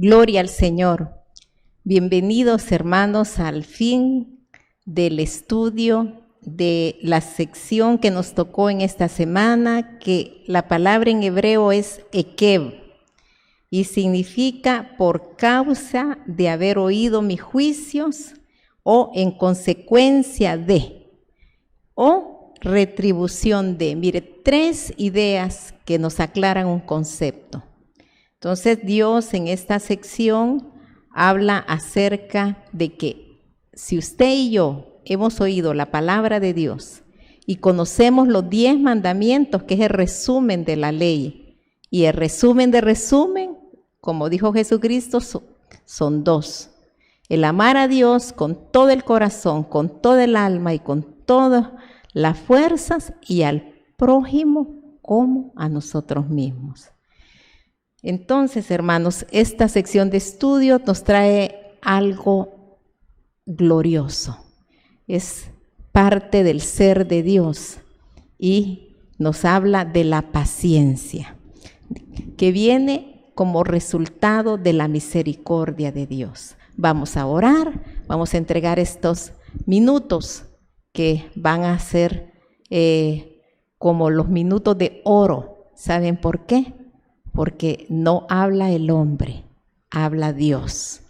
Gloria al Señor. Bienvenidos, hermanos, al fin del estudio de la sección que nos tocó en esta semana, que la palabra en hebreo es ekev y significa por causa de haber oído mis juicios o en consecuencia de o retribución de. Mire, tres ideas que nos aclaran un concepto. Entonces Dios en esta sección habla acerca de que si usted y yo hemos oído la palabra de Dios y conocemos los 10 mandamientos, que es el resumen de la ley, y el resumen de resumen, como dijo Jesucristo, son 2. El amar a Dios con todo el corazón, con todo el alma y con todas las fuerzas, y al prójimo como a nosotros mismos. Entonces, hermanos, esta sección de estudio nos trae algo glorioso. Es parte del ser de Dios y nos habla de la paciencia, que viene como resultado de la misericordia de Dios. Vamos a orar, vamos a entregar estos minutos que van a ser como los minutos de oro. ¿Saben por qué? Porque no habla el hombre, habla Dios.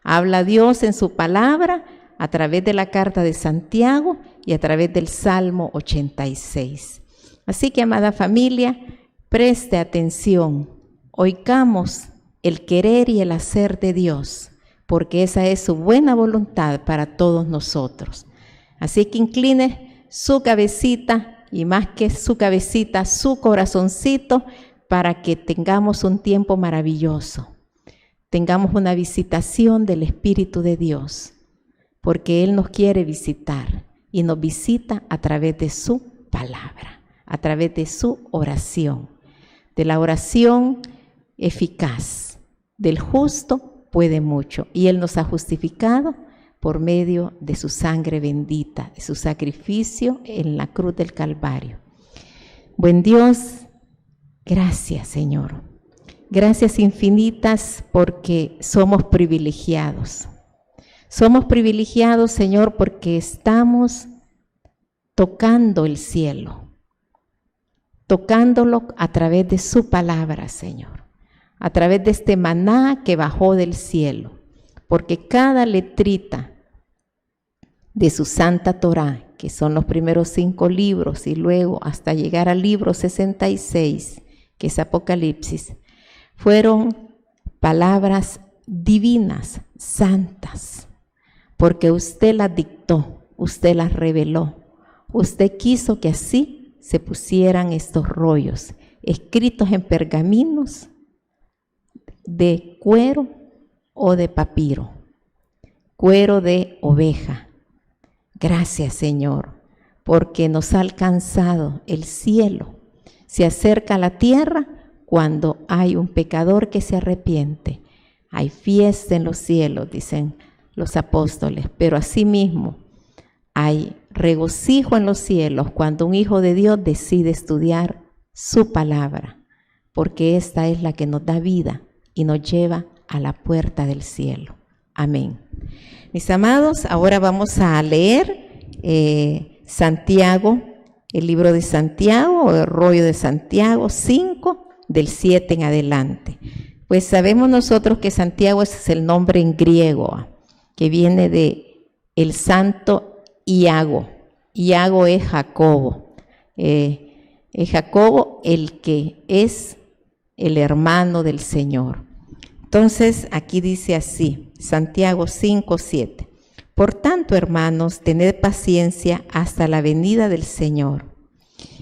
Habla Dios en su palabra a través de la carta de Santiago y a través del Salmo 86. Así que, amada familia, preste atención, oigamos el querer y el hacer de Dios, porque esa es su buena voluntad para todos nosotros. Así que incline su cabecita, y más que su cabecita, su corazoncito, para que tengamos un tiempo maravilloso, tengamos una visitación del Espíritu de Dios, porque Él nos quiere visitar y nos visita a través de su palabra, a través de su oración, de la oración eficaz. Del justo puede mucho, y Él nos ha justificado por medio de su sangre bendita, de su sacrificio en la cruz del Calvario. Buen Dios, gracias, Señor. Gracias infinitas porque somos privilegiados. Somos privilegiados, Señor, porque estamos tocando el cielo, tocándolo a través de su palabra, Señor, a través de este maná que bajó del cielo, porque cada letrita de su Santa Torá, que son los primeros 5 libros, y luego hasta llegar al libro 66, que es Apocalipsis, fueron palabras divinas, santas, porque usted las dictó, usted las reveló, usted quiso que así se pusieran estos rollos, escritos en pergaminos de cuero o de papiro, cuero de oveja. Gracias, Señor, porque nos ha alcanzado el cielo. Se acerca a la tierra cuando hay un pecador que se arrepiente. Hay fiesta en los cielos, dicen los apóstoles, pero asimismo hay regocijo en los cielos cuando un hijo de Dios decide estudiar su palabra, porque esta es la que nos da vida y nos lleva a la puerta del cielo. Amén. Mis amados, ahora vamos a leer Santiago, el libro de Santiago o el rollo de Santiago 5, del 7 en adelante. Pues sabemos nosotros que Santiago es el nombre en griego, que viene de el santo Iago. Iago es Jacobo. Es Jacobo el que es el hermano del Señor. Entonces, aquí dice así, Santiago 5, 7. Por tanto, hermanos, tened paciencia hasta la venida del Señor.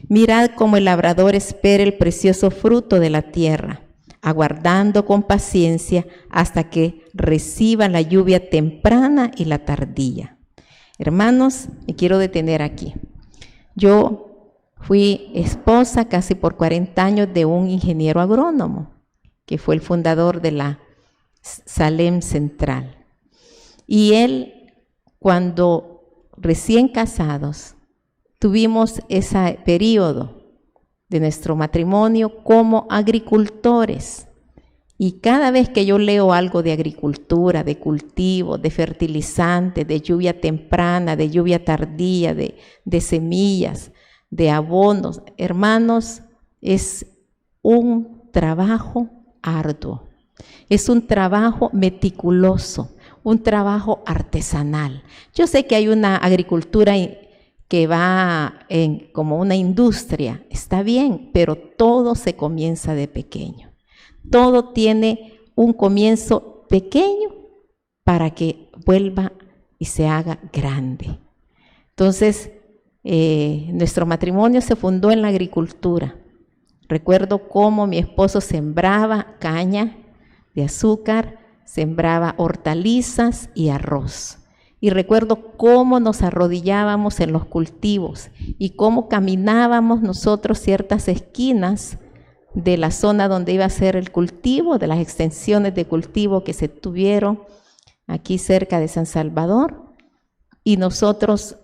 Mirad cómo el labrador espera el precioso fruto de la tierra, aguardando con paciencia hasta que reciba la lluvia temprana y la tardía. Hermanos, me quiero detener aquí. Yo fui esposa casi por 40 años de un ingeniero agrónomo, que fue el fundador de la Salem Central. Y él, cuando recién casados, tuvimos ese periodo de nuestro matrimonio como agricultores, Y cada vez que yo leo algo de agricultura, de cultivo, de fertilizantes, de lluvia temprana, de lluvia tardía, de semillas, de abonos, hermanos, es un trabajo arduo, es un trabajo meticuloso, un trabajo artesanal. Yo sé que hay una agricultura que va como una industria, está bien, pero todo se comienza de pequeño. Todo tiene un comienzo pequeño para que vuelva y se haga grande. Entonces, nuestro matrimonio se fundó en la agricultura. Recuerdo cómo mi esposo sembraba caña de azúcar, sembraba hortalizas y arroz. Y recuerdo cómo nos arrodillábamos en los cultivos y cómo caminábamos nosotros ciertas esquinas de la zona donde iba a ser el cultivo, de las extensiones de cultivo que se tuvieron aquí cerca de San Salvador, y nosotros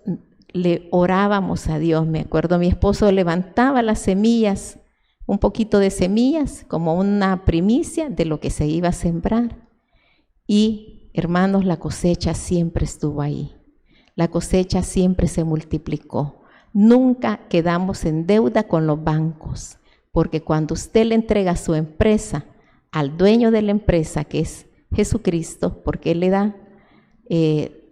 le orábamos a Dios. Me acuerdo, mi esposo levantaba las semillas, un poquito de semillas, como una primicia de lo que se iba a sembrar. Y, hermanos, la cosecha siempre estuvo ahí. La cosecha siempre se multiplicó. Nunca quedamos en deuda con los bancos, porque cuando usted le entrega su empresa al dueño de la empresa, que es Jesucristo, porque Él le da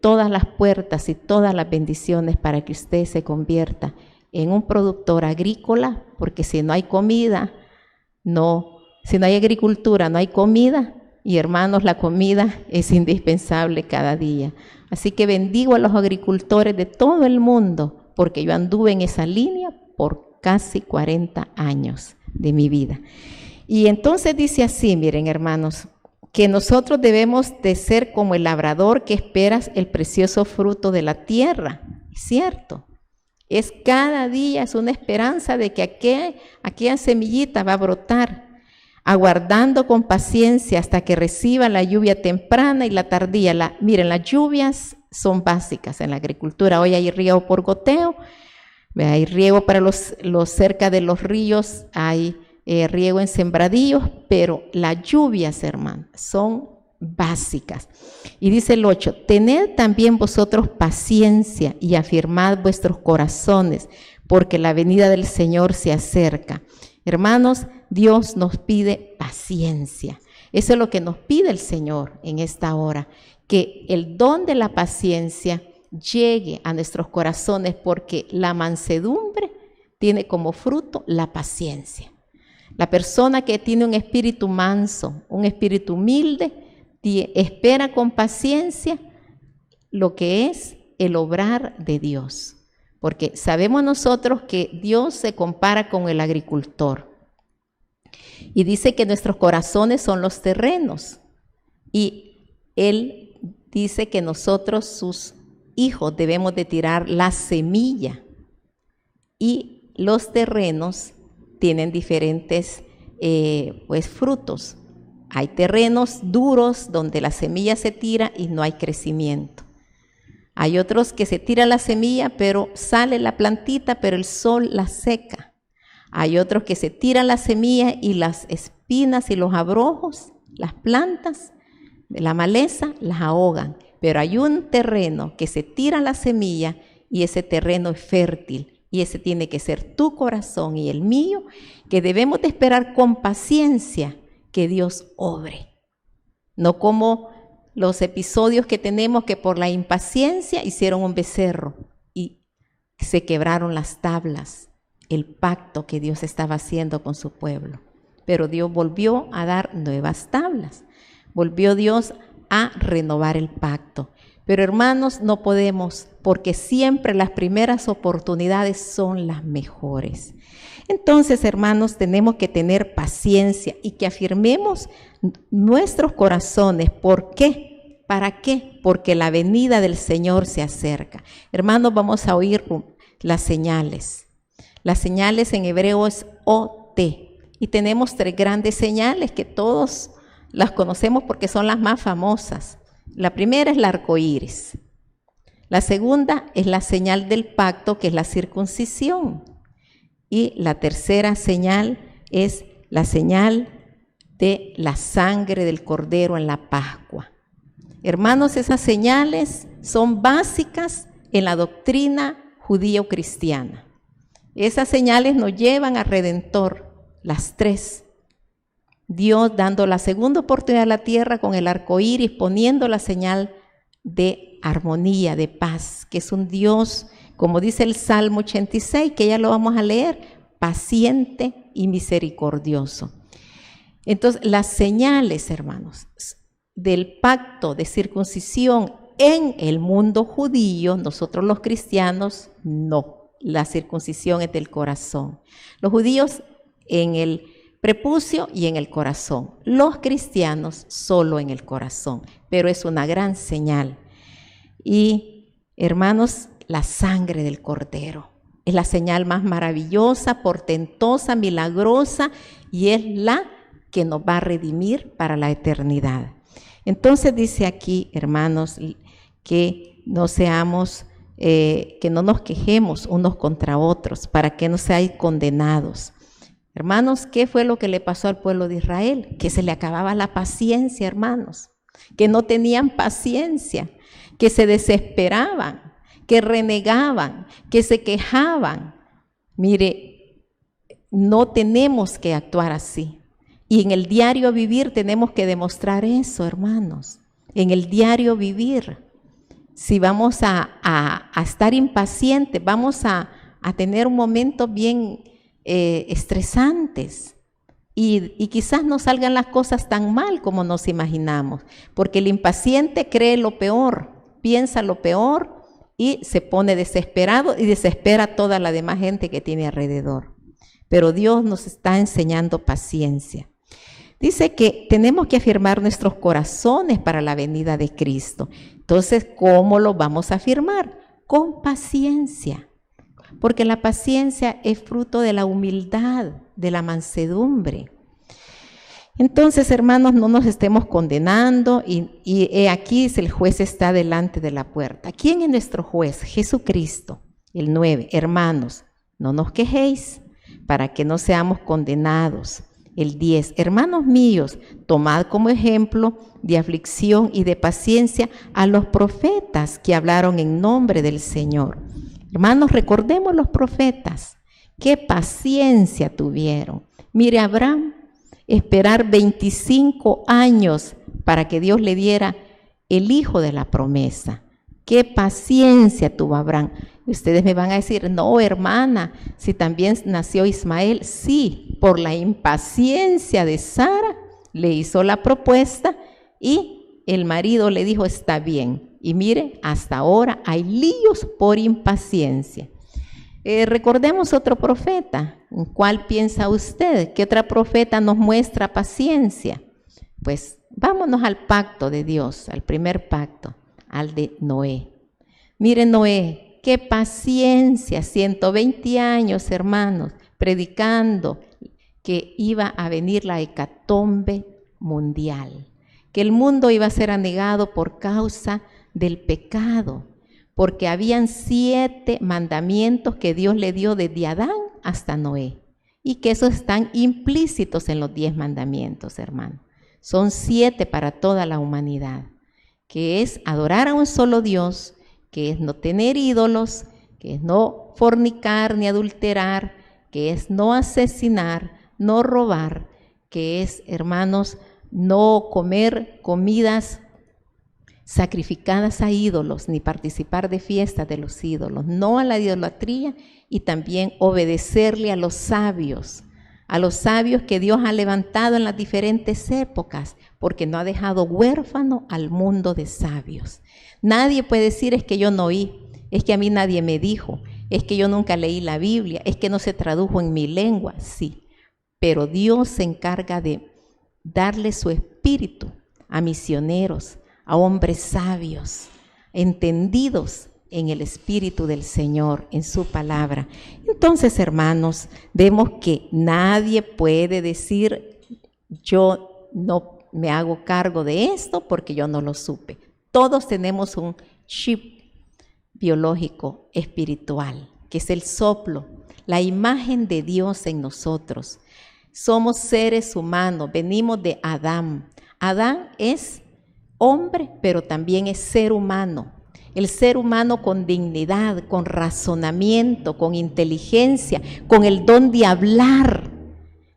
todas las puertas y todas las bendiciones para que usted se convierta en un productor agrícola, porque si no hay comida, si no hay agricultura, no hay comida, y hermanos, la comida es indispensable cada día. Así que bendigo a los agricultores de todo el mundo, porque yo anduve en esa línea por casi 40 años de mi vida. Y entonces dice así, miren hermanos, que nosotros debemos de ser como el labrador que espera el precioso fruto de la tierra. Es cierto, es cada día, es una esperanza de que aquella semillita va a brotar, aguardando con paciencia hasta que reciba la lluvia temprana y la tardía. Miren, las lluvias son básicas en la agricultura. Hoy hay riego por goteo, hay riego para los cerca de los ríos, hay riego en sembradíos, pero las lluvias, hermanos, son básicas. Y dice el 8, tened también vosotros paciencia y afirmad vuestros corazones, porque la venida del Señor se acerca. Hermanos, Dios nos pide paciencia. Eso es lo que nos pide el Señor en esta hora, que el don de la paciencia llegue a nuestros corazones, porque la mansedumbre tiene como fruto la paciencia. La persona que tiene un espíritu manso, un espíritu humilde, espera con paciencia lo que es el obrar de Dios. Porque sabemos nosotros que Dios se compara con el agricultor. Y dice que nuestros corazones son los terrenos. Y Él dice que nosotros, sus hijos, debemos de tirar la semilla. Y los terrenos tienen diferentes frutos. Hay terrenos duros donde la semilla se tira y no hay crecimiento. Hay otros que se tira la semilla, pero sale la plantita, pero el sol la seca. Hay otros que se tira la semilla y las espinas y los abrojos, las plantas, la maleza, las ahogan. Pero hay un terreno que se tira la semilla y ese terreno es fértil. Y ese tiene que ser tu corazón y el mío, que debemos de esperar con paciencia que Dios obre. No como los episodios que tenemos que por la impaciencia hicieron un becerro y se quebraron las tablas, el pacto que Dios estaba haciendo con su pueblo. Pero Dios volvió a dar nuevas tablas, volvió Dios a renovar el pacto. Pero hermanos, no podemos, porque siempre las primeras oportunidades son las mejores. Entonces, hermanos, tenemos que tener paciencia y que afirmemos nuestros corazones. ¿Por qué? ¿Para qué? Porque la venida del Señor se acerca. Hermanos, vamos a oír las señales. Las señales en hebreo es OT. Y tenemos 3 grandes señales que todos las conocemos porque son las más famosas. La primera es el arco iris. La segunda es la señal del pacto, que es la circuncisión. Y la tercera señal es la señal de la sangre del Cordero en la Pascua. Hermanos, esas señales son básicas en la doctrina judío-cristiana. Esas señales nos llevan al Redentor, las tres. Dios dando la segunda oportunidad a la tierra con el arco iris, poniendo la señal de armonía, de paz, que es un Dios, como dice el Salmo 86, que ya lo vamos a leer, paciente y misericordioso. Entonces, las señales, hermanos, del pacto de circuncisión en el mundo judío, nosotros los cristianos, no. La circuncisión es del corazón. Los judíos en el prepucio y en el corazón. Los cristianos solo en el corazón, pero es una gran señal. Y, hermanos, la sangre del Cordero es la señal más maravillosa, portentosa, milagrosa, y es la que nos va a redimir para la eternidad. Entonces dice aquí, hermanos, que no seamos, que no nos quejemos unos contra otros, para que no seáis condenados. Hermanos, ¿qué fue lo que le pasó al pueblo de Israel? Que se le acababa la paciencia, hermanos, que no tenían paciencia, que se desesperaban, que renegaban, que se quejaban. Mire, no tenemos que actuar así. Y en el diario vivir tenemos que demostrar eso, hermanos. En el diario vivir. Si vamos a estar impacientes, vamos a tener momentos bien estresantes. Y quizás no salgan las cosas tan mal como nos imaginamos. Porque el impaciente cree lo peor, piensa lo peor y se pone desesperado y desespera a toda la demás gente que tiene alrededor. Pero Dios nos está enseñando paciencia. Dice que tenemos que afirmar nuestros corazones para la venida de Cristo. Entonces, ¿cómo lo vamos a afirmar? Con paciencia. Porque la paciencia es fruto de la humildad, de la mansedumbre. Entonces, hermanos, no nos estemos condenando y aquí el juez está delante de la puerta. ¿Quién es nuestro juez? Jesucristo. El 9, hermanos, no nos quejéis para que no seamos condenados. El 10, hermanos míos, tomad como ejemplo de aflicción y de paciencia a los profetas que hablaron en nombre del Señor. Hermanos, recordemos los profetas, qué paciencia tuvieron. Mire, Abraham, esperar 25 años para que Dios le diera el hijo de la promesa. Qué paciencia tuvo Abraham. Y ustedes me van a decir, no, hermana, si también nació Ismael. Sí, por la impaciencia de Sara, le hizo la propuesta y el marido le dijo, está bien. Y mire, hasta ahora hay líos por impaciencia. Recordemos otro profeta. ¿Cuál piensa usted? ¿Qué otra profeta nos muestra paciencia? Pues vámonos al pacto de Dios, al primer pacto, al de Noé. Mire Noé, qué paciencia, 120 años, hermanos, predicando que iba a venir la hecatombe mundial, que el mundo iba a ser anegado por causa del pecado, porque habían 7 mandamientos que Dios le dio desde Adán hasta Noé, y que esos están implícitos en los 10 mandamientos, hermano. Son 7 para toda la humanidad, que es adorar a un solo Dios, que es no tener ídolos, que es no fornicar ni adulterar, que es no asesinar, no robar, que es, hermanos, no comer comidas sacrificadas a ídolos, ni participar de fiestas de los ídolos, no a la idolatría, y también obedecerle a los sabios que Dios ha levantado en las diferentes épocas, porque no ha dejado huérfano al mundo de sabios. Nadie puede decir, es que yo no oí, es que a mí nadie me dijo, es que yo nunca leí la Biblia, es que no se tradujo en mi lengua. Sí, pero Dios se encarga de darle su espíritu a misioneros, a hombres sabios, entendidos en el Espíritu del Señor, en su palabra. Entonces, hermanos, vemos que nadie puede decir, yo no me hago cargo de esto porque yo no lo supe. Todos tenemos un chip biológico espiritual, que es el soplo, la imagen de Dios en nosotros. Somos seres humanos, venimos de Adán. Adán es hombre, pero también es ser humano. El ser humano con dignidad, con razonamiento, con inteligencia, con el don de hablar.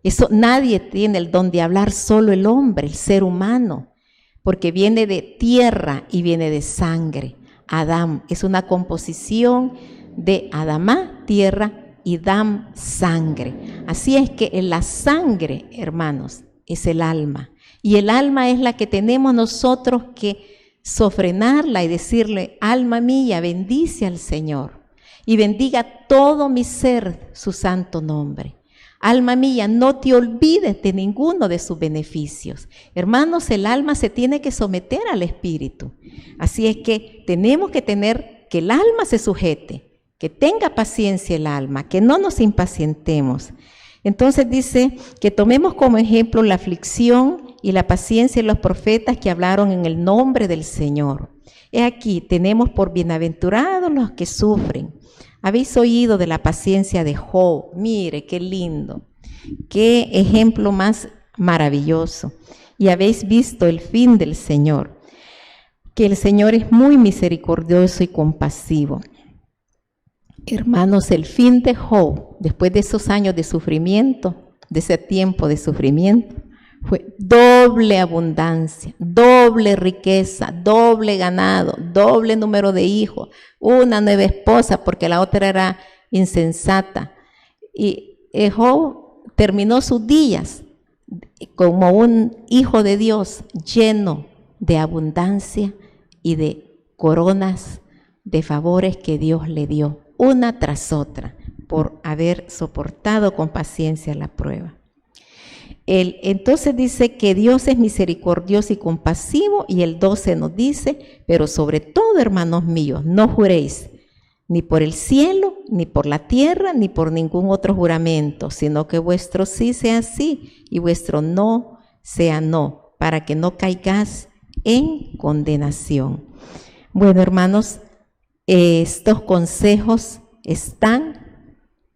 Eso nadie tiene el don de hablar, solo el hombre, el ser humano, porque viene de tierra y viene de sangre. Adán es una composición de Adamá, tierra, y Dam, sangre. Así es que en la sangre, hermanos, es el alma. Y el alma es la que tenemos nosotros que sofrenarla y decirle: alma mía, bendice al Señor y bendiga todo mi ser su santo nombre. Alma mía, no te olvides de ninguno de sus beneficios. Hermanos, el alma se tiene que someter al espíritu. Así es que tenemos que tener que el alma se sujete, que tenga paciencia el alma, que no nos impacientemos. Entonces dice que tomemos como ejemplo la aflicción y la paciencia de los profetas que hablaron en el nombre del Señor. He aquí, tenemos por bienaventurados los que sufren. Habéis oído de la paciencia de Job. Mire, qué lindo, qué ejemplo más maravilloso. Y habéis visto el fin del Señor, que el Señor es muy misericordioso y compasivo. Hermanos, el fin de Job, después de esos años de sufrimiento, de ese tiempo de sufrimiento, fue doble abundancia, doble riqueza, doble ganado, doble número de hijos, una nueva esposa porque la otra era insensata. Y Job terminó sus días como un hijo de Dios, lleno de abundancia y de coronas de favores que Dios le dio, una tras otra, por haber soportado con paciencia la prueba. Entonces dice que Dios es misericordioso y compasivo, y el 12 nos dice: pero sobre todo, hermanos míos, no juréis ni por el cielo, ni por la tierra, ni por ningún otro juramento, sino que vuestro sí sea sí y vuestro no sea no, para que no caigáis en condenación. Bueno, hermanos, estos consejos están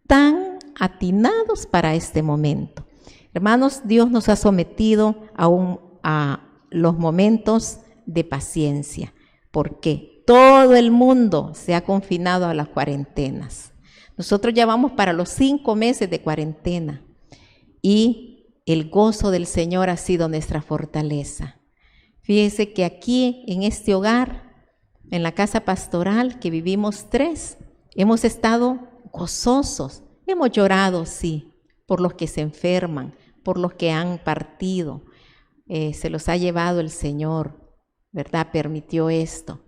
tan atinados para este momento. Hermanos, Dios nos ha sometido a los momentos de paciencia. ¿Por qué? Todo el mundo se ha confinado a las cuarentenas. Nosotros ya vamos para los 5 meses de cuarentena y el gozo del Señor ha sido nuestra fortaleza. Fíjese que aquí en este hogar, en la casa pastoral que vivimos 3, hemos estado gozosos. Hemos llorado, sí, por los que se enferman, por los que han partido. Se los ha llevado el Señor, ¿verdad? Permitió esto.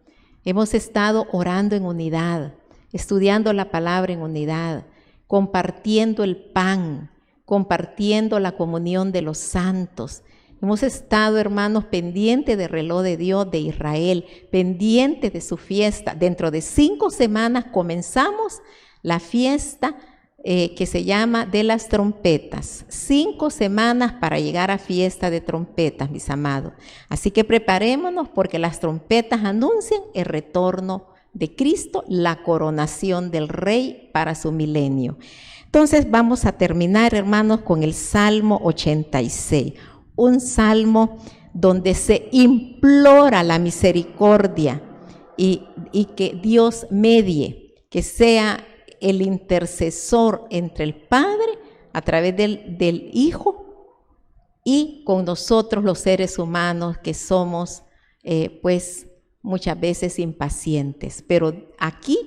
Hemos estado orando en unidad, estudiando la palabra en unidad, compartiendo el pan, compartiendo la comunión de los santos. Hemos estado, hermanos, pendientes del reloj de Dios de Israel, pendientes de su fiesta. Dentro de 5 semanas comenzamos la fiesta que se llama de las trompetas. 5 semanas para llegar a fiesta de trompetas, mis amados. Así que preparémonos, porque las trompetas anuncian el retorno de Cristo, la coronación del Rey para su milenio. Entonces vamos a terminar, hermanos, con el Salmo 86. Un salmo donde se implora la misericordia y que Dios medie, que sea el intercesor entre el Padre a través del Hijo y con nosotros los seres humanos que somos pues muchas veces impacientes. Pero aquí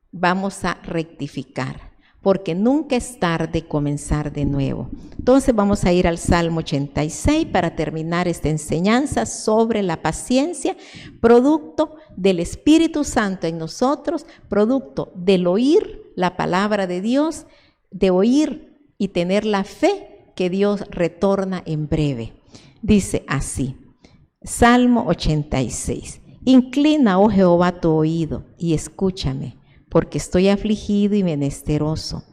vamos a rectificar, porque nunca es tarde comenzar de nuevo. Entonces vamos a ir al Salmo 86 para terminar esta enseñanza sobre la paciencia, producto del Espíritu Santo en nosotros, producto del oír la palabra de Dios, de oír y tener la fe que Dios retorna en breve. Dice así, Salmo 86. Inclina, oh Jehová, tu oído y escúchame, porque estoy afligido y menesteroso.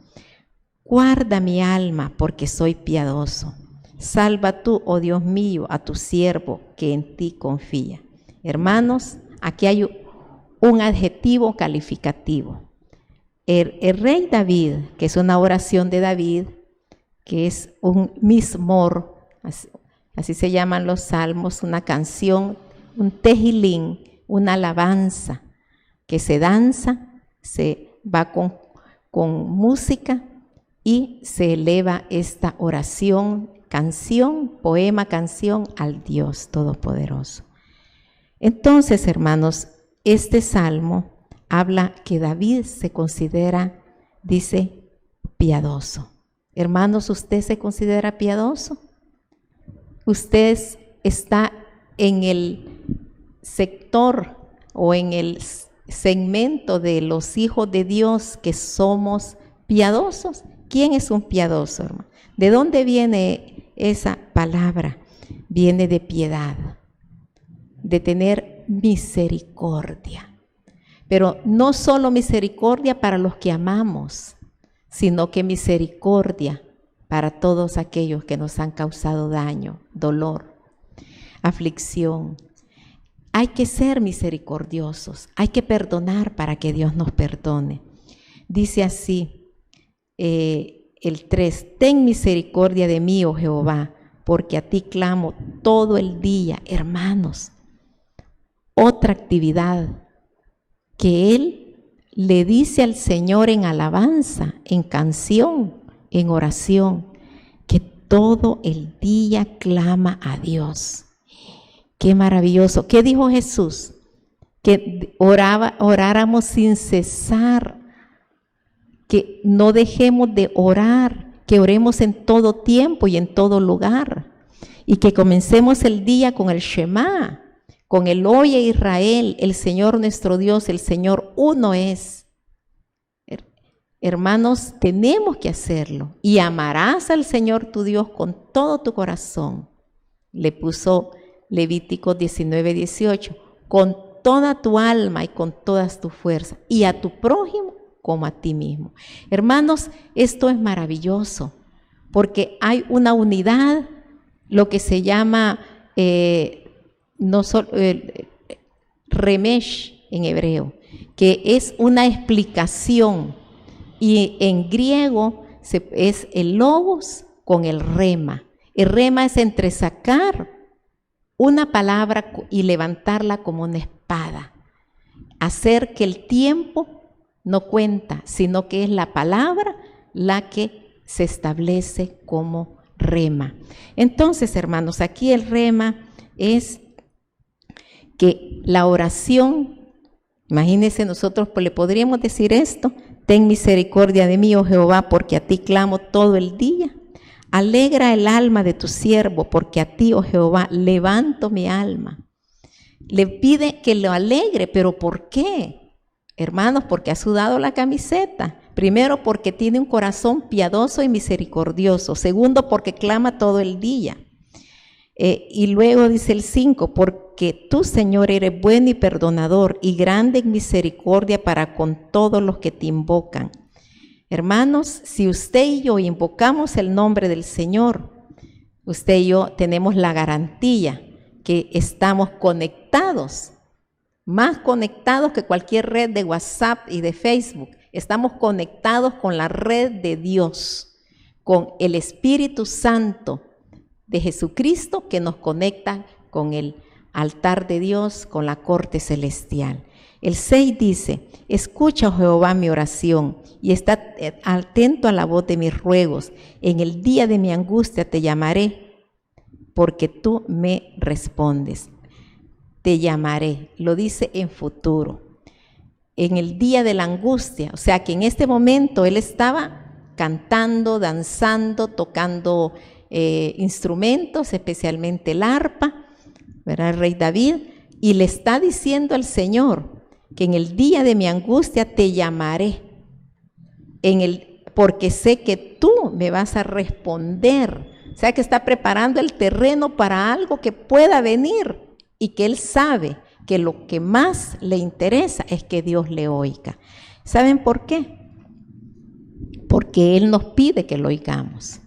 Guarda mi alma, porque soy piadoso. Salva tú, oh Dios mío, a tu siervo que en ti confía. Hermanos, aquí hay un adjetivo calificativo. El rey David, que es una oración de David, que es un mismor, así se llaman los salmos, una canción, un tejilín, una alabanza que se danza, se va con música y se eleva esta oración, canción, poema, canción al Dios Todopoderoso. Entonces, hermanos, este salmo habla que David se considera, dice, piadoso. Hermanos, ¿usted se considera piadoso? ¿Usted está en el sector o en el segmento de los hijos de Dios que somos piadosos? ¿Quién es un piadoso, hermano? ¿De dónde viene esa palabra? Viene de piedad, de tener misericordia. Pero no solo misericordia para los que amamos, sino que misericordia para todos aquellos que nos han causado daño, dolor, aflicción. Hay que ser misericordiosos, hay que perdonar para que Dios nos perdone. Dice así el 3, ten misericordia de mí, oh Jehová, porque a ti clamo todo el día. Hermanos, otra actividad que él le dice al Señor en alabanza, en canción, en oración, que todo el día clama a Dios. Qué maravilloso. ¿Qué dijo Jesús? Que oráramos sin cesar, que no dejemos de orar, que oremos en todo tiempo y en todo lugar, y que comencemos el día con el Shema, con el Oye Israel, el Señor nuestro Dios, el Señor uno es. Hermanos, tenemos que hacerlo. Y amarás al Señor tu Dios con todo tu corazón. Le puso Levítico 19:18, con toda tu alma y con todas tus fuerzas, y a tu prójimo como a ti mismo. Hermanos, esto es maravilloso, porque hay una unidad, lo que se llama remesh en hebreo, que es una explicación, y en griego es el logos con el rema. El rema es entresacar una palabra y levantarla como una espada, hacer que el tiempo no cuenta, sino que es la palabra la que se establece como rema. Entonces, hermanos, aquí el rema es que la oración, imagínense, nosotros le podríamos decir esto: ten misericordia de mí, oh Jehová, porque a ti clamo todo el día. Alegra el alma de tu siervo, porque a ti, oh Jehová, levanto mi alma. Le pide que lo alegre, pero ¿por qué? Hermanos, porque ha sudado la camiseta. Primero, porque tiene un corazón piadoso y misericordioso. Segundo, porque clama todo el día. Y luego dice el 5, porque tú, Señor, eres bueno y perdonador y grande en misericordia para con todos los que te invocan. Hermanos, si usted y yo invocamos el nombre del Señor, usted y yo tenemos la garantía que estamos conectados, más conectados que cualquier red de WhatsApp y de Facebook. Estamos conectados con la red de Dios, con el Espíritu Santo de Jesucristo, que nos conecta con el altar de Dios, con la corte celestial. El 6 dice: escucha, oh Jehová, mi oración y está atento a la voz de mis ruegos. En el día de mi angustia te llamaré, porque tú me respondes. Te llamaré, lo dice en futuro. En el día de la angustia, o sea que en este momento él estaba cantando, danzando, tocando instrumentos, especialmente el arpa, ¿verdad? El rey David, y le está diciendo al Señor que en el día de mi angustia te llamaré, porque sé que tú me vas a responder. O sea que está preparando el terreno para algo que pueda venir, y que él sabe que lo que más le interesa es que Dios le oiga. ¿Saben por qué? Porque él nos pide que lo oigamos.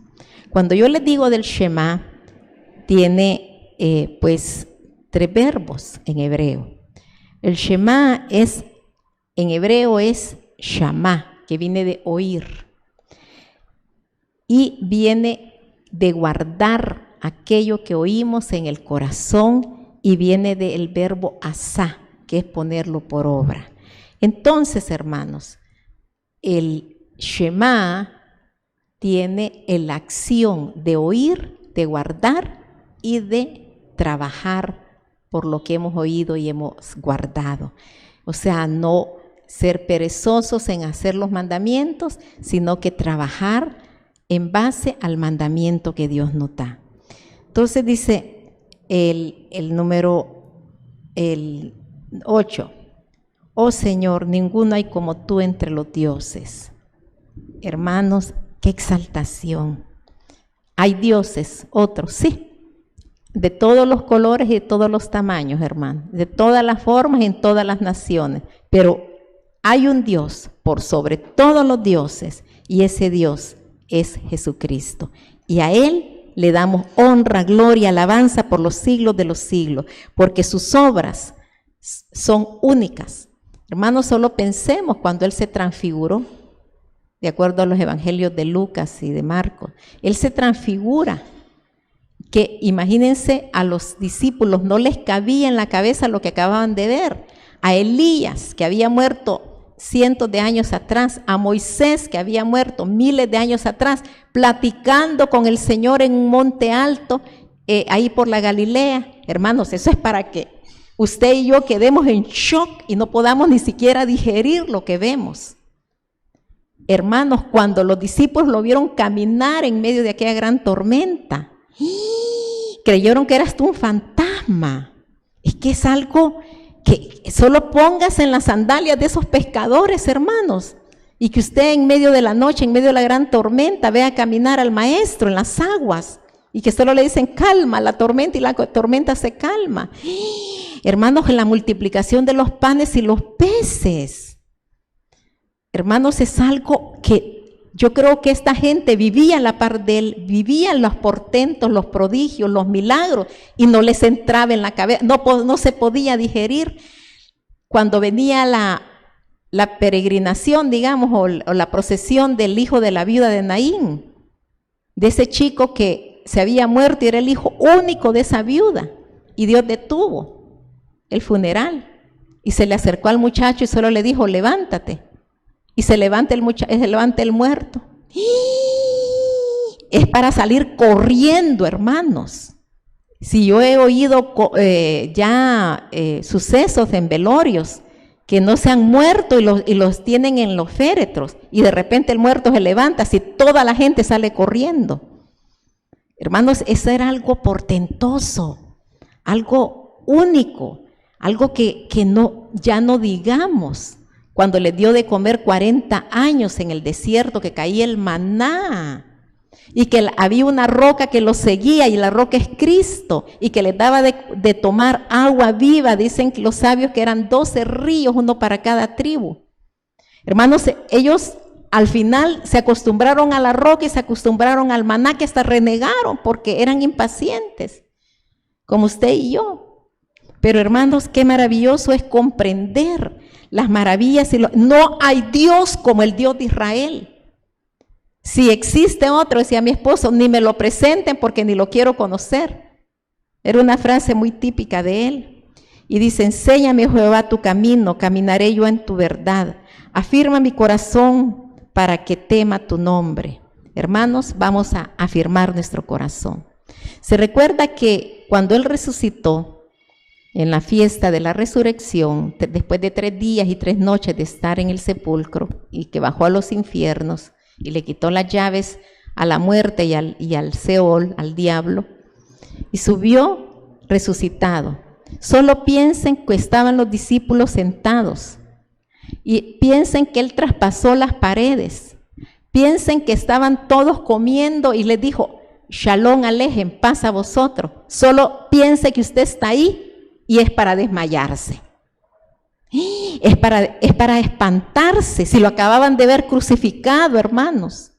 Cuando yo les digo del Shema, tiene pues 3 verbos en hebreo. El Shema en hebreo es Shama, que viene de oír. y viene de guardar aquello que oímos en el corazón y viene del verbo asá, que es ponerlo por obra. Entonces, hermanos, el Shema tiene la acción de oír, de guardar y de trabajar por lo que hemos oído y hemos guardado. O sea, no ser perezosos en hacer los mandamientos, sino que trabajar en base al mandamiento que Dios nos da. Entonces dice el número 8. Oh Señor, ninguno hay como tú entre los dioses. Hermanos, qué exaltación. Hay dioses, otros, sí, de todos los colores y de todos los tamaños, hermanos, de todas las formas y en todas las naciones, pero hay un Dios por sobre todos los dioses y ese Dios es Jesucristo. Y a Él le damos honra, gloria, alabanza por los siglos de los siglos, porque sus obras son únicas. Hermanos, solo pensemos cuando Él se transfiguró, de acuerdo a los evangelios de Lucas y de Marcos. Él se transfigura, que imagínense, a los discípulos no les cabía en la cabeza lo que acababan de ver. A Elías, que había muerto cientos de años atrás, a Moisés, que había muerto miles de años atrás, platicando con el Señor en un monte alto, ahí por la Galilea. Hermanos, eso es para que usted y yo quedemos en shock y no podamos ni siquiera digerir lo que vemos. Hermanos, cuando los discípulos lo vieron caminar en medio de aquella gran tormenta, creyeron que eras tú un fantasma. Es que es algo que solo pongas en las sandalias de esos pescadores, hermanos, y que usted en medio de la noche, en medio de la gran tormenta, vea caminar al maestro en las aguas, y que solo le dicen calma la tormenta, y la tormenta se calma. Hermanos, la multiplicación de los panes y los peces, hermanos, es algo que yo creo que esta gente vivía a la par de Él, vivían los portentos, los prodigios, los milagros, y no les entraba en la cabeza, no se podía digerir. Cuando venía la peregrinación, digamos, o la procesión del hijo de la viuda de Naín, de ese chico que se había muerto y era el hijo único de esa viuda, y Dios detuvo el funeral, y se le acercó al muchacho y solo le dijo, levántate. Y se levanta el muerto. Es para salir corriendo, hermanos. Si yo he oído sucesos en velorios que no se han muerto y los tienen en los féretros, y de repente el muerto se levanta, así toda la gente sale corriendo. Hermanos, eso era algo portentoso, algo único, algo que ya no digamos. Cuando les dio de comer 40 años en el desierto, que caía el maná, y que había una roca que los seguía, y la roca es Cristo, y que les daba de tomar agua viva. Dicen los sabios que eran 12 ríos, uno para cada tribu. Hermanos, ellos al final se acostumbraron a la roca y se acostumbraron al maná, que hasta renegaron porque eran impacientes, como usted y yo. Pero hermanos, qué maravilloso es comprender las maravillas. No hay Dios como el Dios de Israel. Si existe otro, decía mi esposo, ni me lo presenten porque ni lo quiero conocer. Era una frase muy típica de él. Y dice, enséñame, Jehová, tu camino, caminaré yo en tu verdad. Afirma mi corazón para que tema tu nombre. Hermanos, vamos a afirmar nuestro corazón. Se recuerda que cuando Él resucitó, en la fiesta de la resurrección, después de 3 días y 3 noches de estar en el sepulcro, y que bajó a los infiernos y le quitó las llaves a la muerte y al Seol, al diablo, y subió resucitado. Solo piensen que estaban los discípulos sentados, y piensen que Él traspasó las paredes, piensen que estaban todos comiendo y les dijo, Shalom Alejem, paz a vosotros. Solo piense que usted está ahí, y es para desmayarse, es para espantarse. Si lo acababan de ver crucificado, hermanos,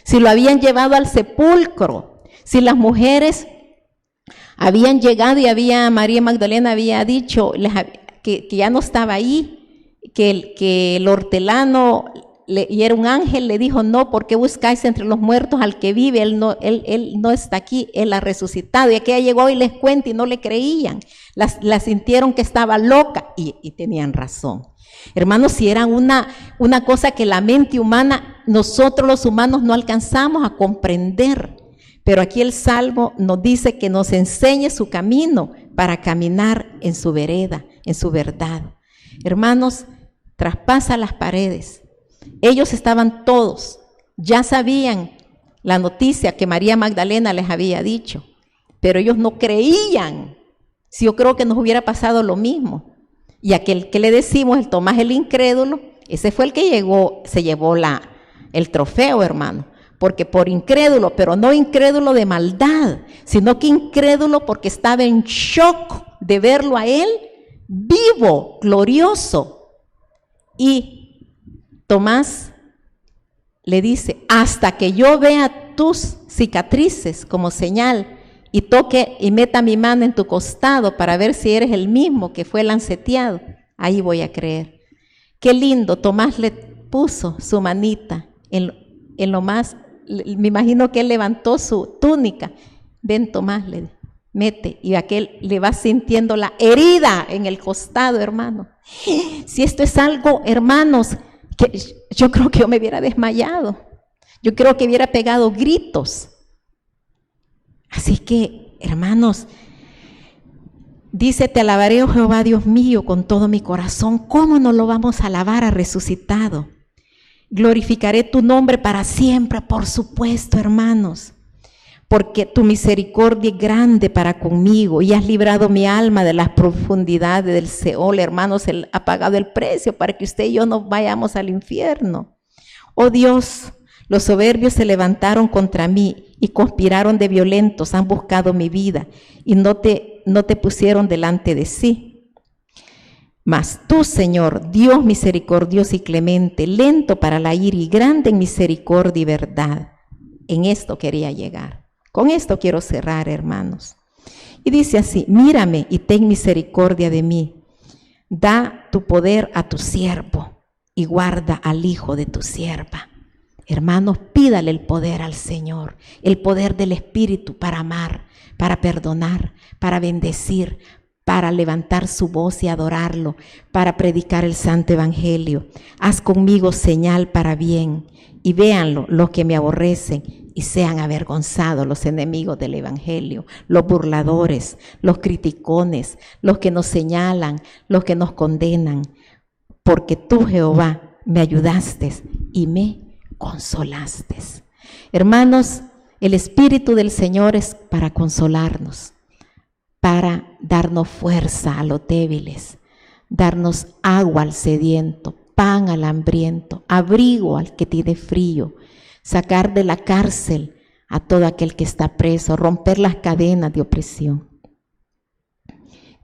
si lo habían llevado al sepulcro, si las mujeres habían llegado y María Magdalena había dicho que ya no estaba ahí, que el hortelano y era un ángel, le dijo, no, ¿por qué buscáis entre los muertos al que vive? Él no está aquí, Él ha resucitado. Y aquella llegó y les cuenta y no le creían. La sintieron que estaba loca y tenían razón. Hermanos, si era una cosa que la mente humana, nosotros los humanos no alcanzamos a comprender. Pero aquí el Salmo nos dice que nos enseñe su camino para caminar en su vereda, en su verdad. Hermanos, traspasa las paredes. Ellos estaban todos, ya sabían la noticia que María Magdalena les había dicho, pero ellos no creían. Si yo creo que nos hubiera pasado lo mismo. Y aquel que le decimos, el Tomás el incrédulo, ese fue el que se llevó el trofeo, hermano. Porque por incrédulo, pero no incrédulo de maldad, sino que incrédulo porque estaba en shock de verlo a él vivo, glorioso. Y Tomás le dice, hasta que yo vea tus cicatrices como señal y toque y meta mi mano en tu costado para ver si eres el mismo que fue lanceteado, ahí voy a creer. Qué lindo, Tomás le puso su manita en lo más, me imagino que él levantó su túnica. Ven, Tomás, le mete, y aquel le va sintiendo la herida en el costado, hermano. Si esto es algo, hermanos, que yo creo que yo me hubiera desmayado. Yo creo que hubiera pegado gritos. Así que, hermanos, dice, te alabaré, oh Jehová, Dios mío, con todo mi corazón. ¿Cómo no lo vamos a alabar a resucitado? Glorificaré tu nombre para siempre, por supuesto, hermanos, porque tu misericordia es grande para conmigo y has librado mi alma de las profundidades del Seol. Hermanos, Él ha pagado el precio para que usted y yo no vayamos al infierno. Oh Dios, los soberbios se levantaron contra mí y conspiraron de violentos, han buscado mi vida y no te pusieron delante de sí. Mas tú, Señor, Dios misericordioso y clemente, lento para la ira y grande en misericordia y verdad. En esto quería llegar. Con esto quiero cerrar, hermanos. Y dice así, mírame y ten misericordia de mí. Da tu poder a tu siervo y guarda al hijo de tu sierva. Hermanos, pídale el poder al Señor, el poder del Espíritu para amar, para perdonar, para bendecir, para levantar su voz y adorarlo, para predicar el santo evangelio. Haz conmigo señal para bien, y véanlo los que me aborrecen, y sean avergonzados los enemigos del evangelio, los burladores, los criticones, los que nos señalan, los que nos condenan. Porque tú, Jehová, me ayudaste y me consolaste. Hermanos, el Espíritu del Señor es para consolarnos, para darnos fuerza a los débiles, darnos agua al sediento, pan al hambriento, abrigo al que tiene frío, sacar de la cárcel a todo aquel que está preso, romper las cadenas de opresión.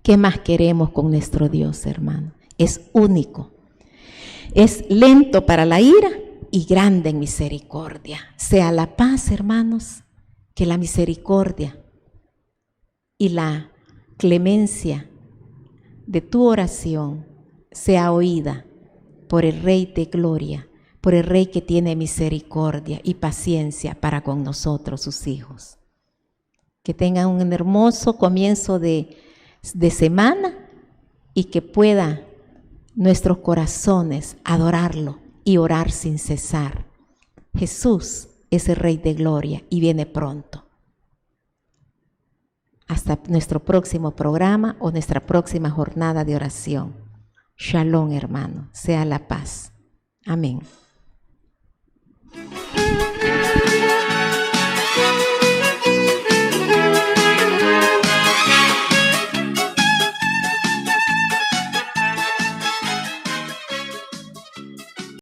¿Qué más queremos con nuestro Dios, hermano? Es único, es lento para la ira y grande en misericordia. Sea la paz, hermanos, que la misericordia y la clemencia de tu oración sea oída por el Rey de gloria, por el Rey que tiene misericordia y paciencia para con nosotros, sus hijos. Que tengan un hermoso comienzo de semana y que pueda nuestros corazones adorarlo y orar sin cesar. Jesús es el Rey de gloria y viene pronto. Hasta nuestro próximo programa o nuestra próxima jornada de oración. Shalom, hermano. Sea la paz. Amén.